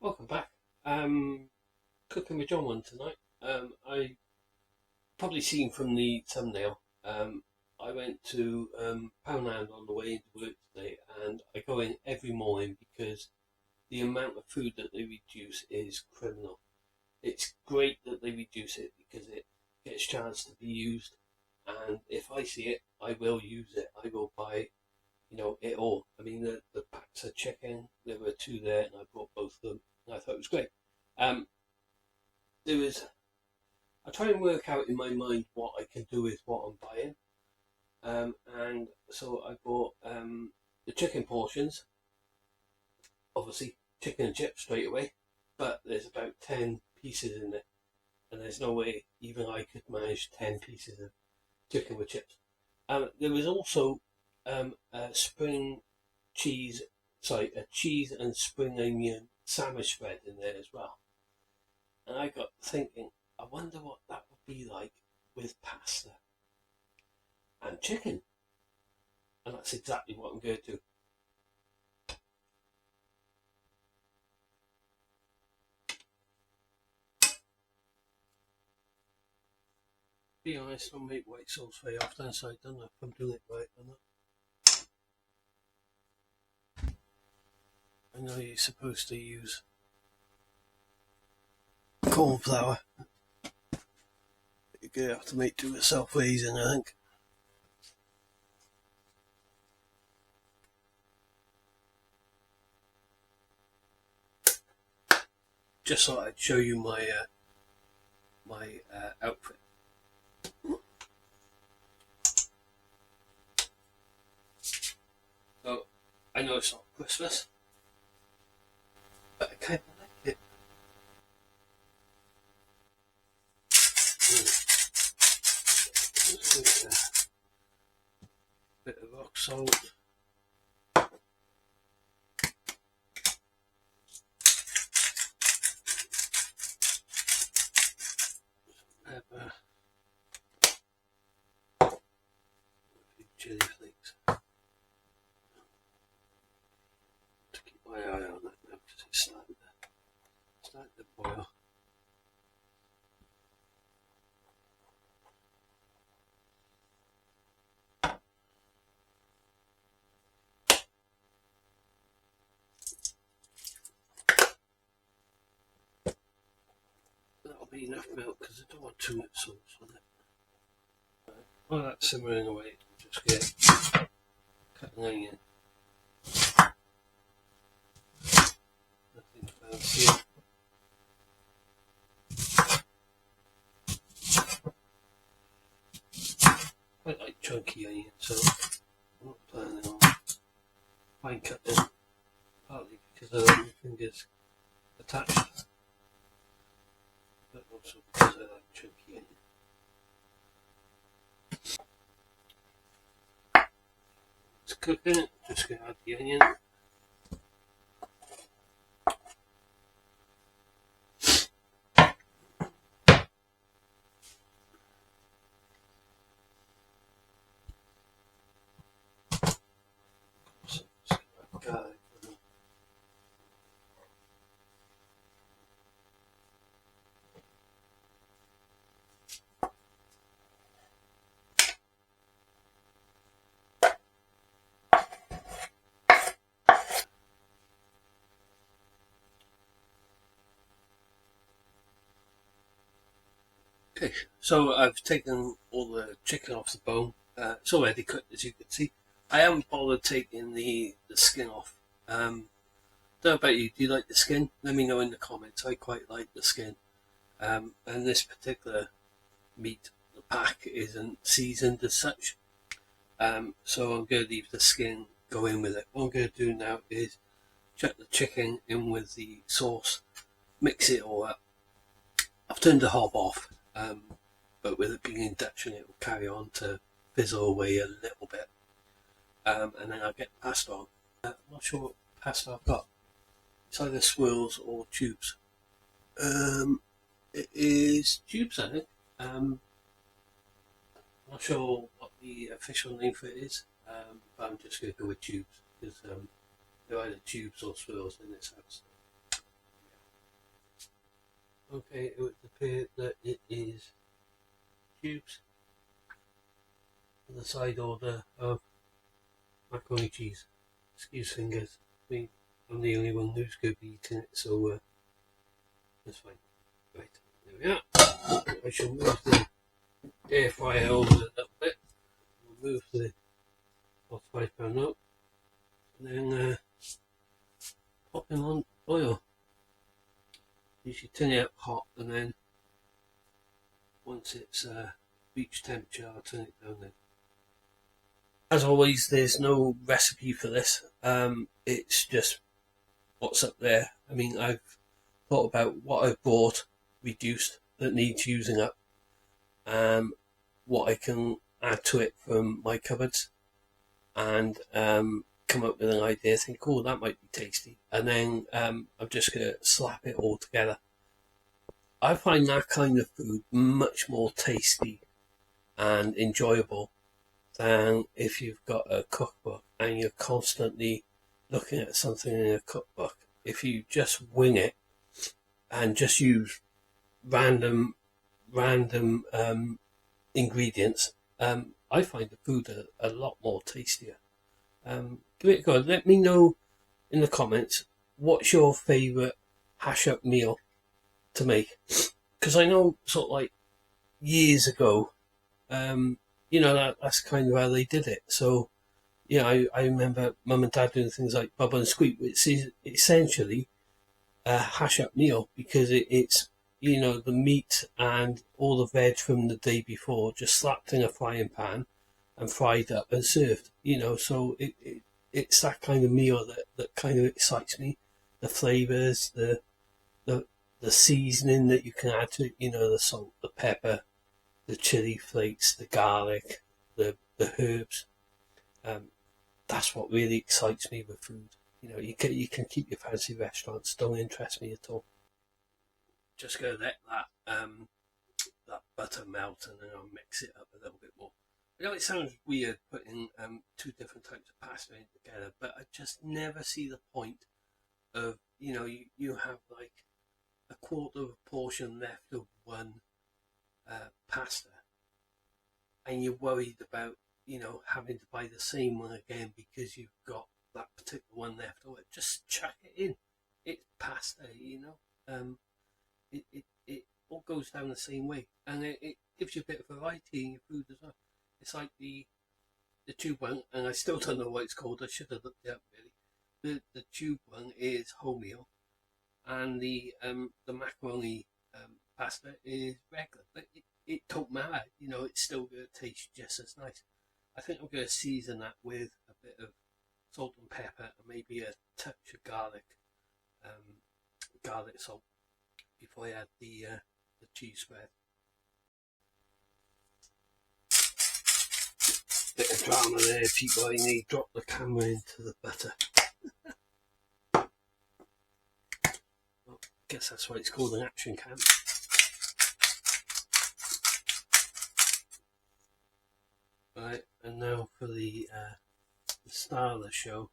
Welcome back. Cooking with John one tonight. I probably seen from the thumbnail. I went to Poundland on the way into work today, and I go in every morning because the amount of food that they reduce is criminal. It's great that they reduce it because it gets a chance to be used, and if I see it, I will use it. I will buy, it all. I mean, the packs of chicken, there were two there, and I bought both of them, and I thought it was great. Um, there was, I try and work out in my mind what I can do with what I'm buying, and so I bought the chicken portions, obviously chicken and chips straight away, but there's about 10 pieces in it, and there's no way even I could manage 10 pieces of chicken with chips. There was also a spring cheese, a cheese and spring onion sandwich spread in there as well. And I got thinking, I wonder what that would be like with pasta and chicken. And that's exactly what I'm going to do. Be honest, I don't make white sauce very often, so I don't know if I'm doing it right or not. I know you're supposed to use corn flour. You're going to have to make do with self-raising, I think. Just thought I'd show you my outfit. So I know it's not Christmas, but I kind of like it. Bit of rock salt. Pepper. A few chili flakes. To keep my eye on it now because it's starting to boil. That'll be enough milk because I don't want too much sauce on it. While that's simmering away, just get cut an onion. Nothing fancy. I like chunky onion, so I'm not planning on fine cutting, partly because my fingers attached, but also because I like chunky onion. It's cooking, just going to add the onion. So just going to add garlic. Okay, so I've taken all the chicken off the bone. It's already cooked, as you can see. I haven't bothered taking the skin off. Don't know about you, do you like the skin? Let me know in the comments. I quite like the skin. And this particular meat, the pack, isn't seasoned as such. So I'm going to leave the skin go in with it. What I'm going to do now is chuck the chicken in with the sauce, mix it all up. I've turned the hob off, but with it being induction, it will carry on to fizzle away a little bit. And then I'll get the pasta on. I'm not sure what pasta I've got. It's either swirls or tubes. It is tubes, I think. I'm not sure what the official name for it is, but I'm just going to go with tubes because they're either tubes or swirls in this house. Okay, it would appear that it is cubes on the side order of macaroni cheese. Excuse fingers. I mean, I'm the only one who's going to be eating it, so that's fine. Right, there we are. I shall move the air fryer over a little bit. We'll move the hot £5 up, and then pop them on oil. Usually turn it up hot, and then once it's reached temperature, I'll turn it down then. As always, there's no recipe for this. It's just what's up there. I mean, I've thought about what I've bought reduced that needs using up, what I can add to it from my cupboards, and come up with an idea, think, oh, that might be tasty, and then I'm just going to slap it all together. I find that kind of food much more tasty and enjoyable than if you've got a cookbook and you're constantly looking at something in a cookbook. If you just wing it and just use random ingredients, I find the food a lot more tastier. Give it a go. Let me know in the comments what's your favourite hash up meal to make, because I know sort of like years ago, that's kind of how they did it. So yeah, I remember mum and dad doing things like bubble and squeak, which is essentially a hash up meal, because it's the meat and all the veg from the day before just slapped in a frying pan and fried up and served. So it's that kind of meal that kind of excites me. The flavours, the seasoning that you can add to it, the salt, the pepper, the chili flakes, the garlic, the herbs. That's what really excites me with food. You can keep your fancy restaurants, don't interest me at all. Just gonna let that butter melt, and then I'll mix it up a little bit more. I know it sounds weird putting two different types of pasta in together, but I just never see the point of you have like a quarter of a portion left of one pasta, and you're worried about having to buy the same one again because you've got that particular one left. Or just chuck it in. It's pasta, it all goes down the same way, and it gives you a bit of variety in your food as well. It's like the tube one, and I still don't know what it's called. I should have looked it up really. The tube one is wholemeal, and the macaroni pasta is regular, but it don't matter. It's still going to taste just as nice. I think I'm going to season that with a bit of salt and pepper and maybe a touch of garlic salt before I add the cheese spread. Bit of drama there, people. I need to drop the camera into the butter. Well, I guess that's why it's called an action cam. Right, and now for the star of the show,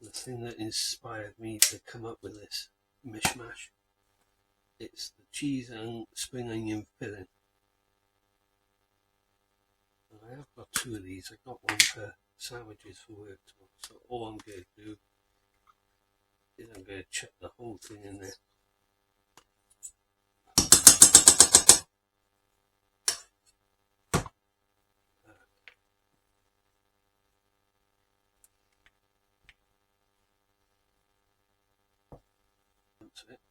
the thing that inspired me to come up with this mishmash. It's the cheese and spring onion filling. And I have got two of these. I got one for sandwiches for work tomorrow. So all I'm going to do is I'm going to chuck the whole thing in there.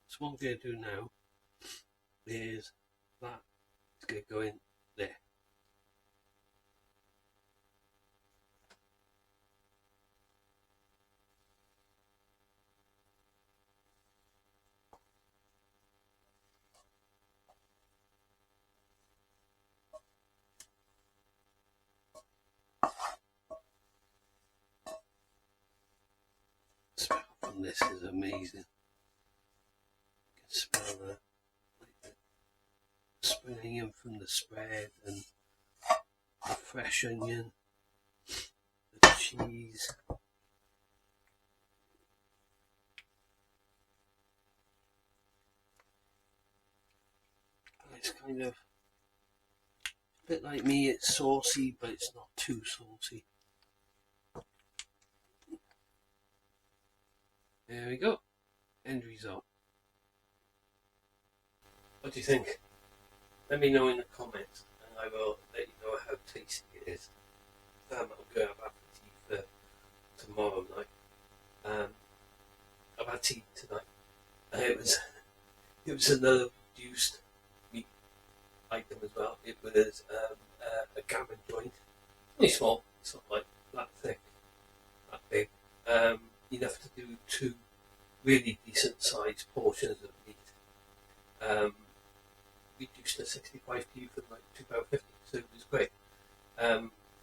So what I'm going to do now is that it's going to go in there. The smell from this is amazing. Smell the spring onion from the spread, and the fresh onion, the cheese. It's kind of a bit like me. It's saucy, but it's not too saucy. There we go. End result. What do you think? Let me know in the comments, and I will let you know how tasty it is. I'm going to have tea for tomorrow night. I've had tea tonight. It was another reduced meat item as well. It was a gammon joint. Only small. It's not like that thick, that big. Enough to do 2 really decent sized portions of meat. Reduced to 65p for like £2.50, so it was great.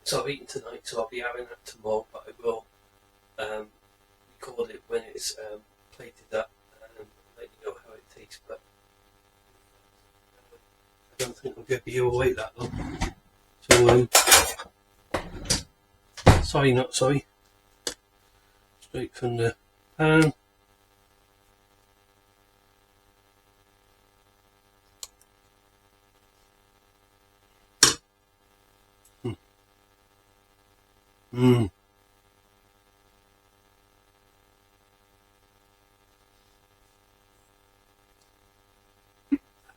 So I've eaten tonight, so I'll be having that tomorrow, but I will record it when it's plated up and let you know how it tastes. But I don't think I'm going to be able to wait that long. So sorry, not sorry. Straight from the pan.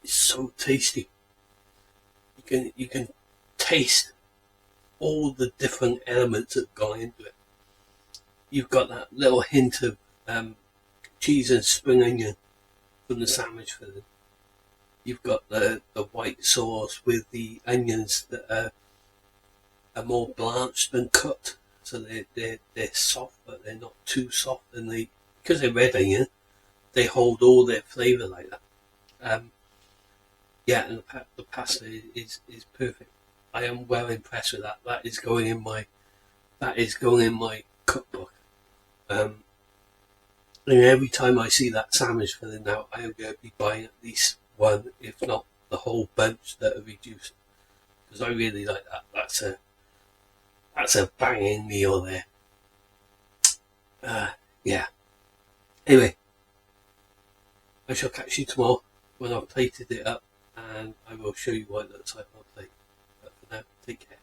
It's so tasty. You can taste all the different elements that go into it. You've got that little hint of cheese and spring onion from the sandwich filling. You've got the white sauce with the onions that are more blanched than cut, so they're soft, but they're not too soft, and because they're red onion, they hold all their flavour like that. Yeah, and the pasta is perfect. I am well impressed with that. That is going in my cookbook. And every time I see that sandwich filling now, I am going to be buying at least one, if not the whole bunch that are reduced, because I really like that. That's a banging meal there. Yeah. Anyway, I shall catch you tomorrow when I've plated it up, and I will show you what it looks like on a plate. But for now, take care.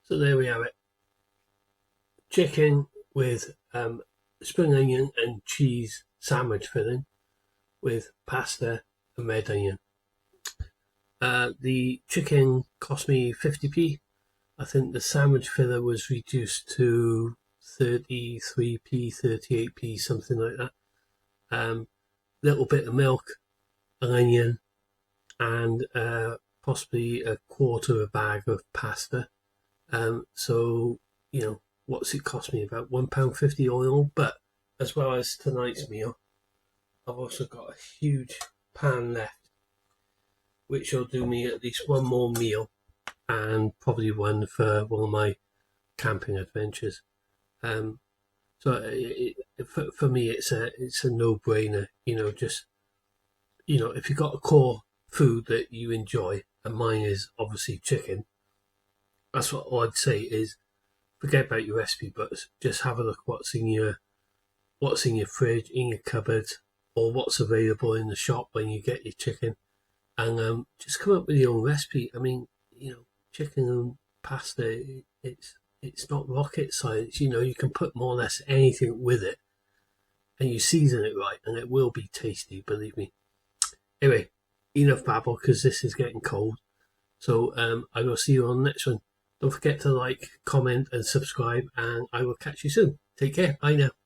So there we have it. Chicken with spring onion and cheese sandwich filling with pasta and red onion. The chicken cost me 50p. I think the sandwich filler was reduced to 33p, 38p, something like that. Little bit of milk, an onion, and possibly a quarter of a bag of pasta. So, what's it cost me? About £1.50 oil. But as well as tonight's meal, I've also got a huge pan left, which will do me at least one more meal, and probably one for one of my camping adventures. So for me, it's a no-brainer. If you've got a core food that you enjoy, and mine is obviously chicken, that's what I'd say is forget about your recipe books. Just have a look what's in your fridge, in your cupboards, or what's available in the shop when you get your chicken, and just come up with your own recipe. I mean, chicken and pasta, it's not rocket science. You can put more or less anything with it, and you season it right, and it will be tasty, believe me. Anyway, enough babble, because this is getting cold. So I will see you on the next one. Don't forget to like, comment, and subscribe, and I will catch you soon. Take care. Bye now.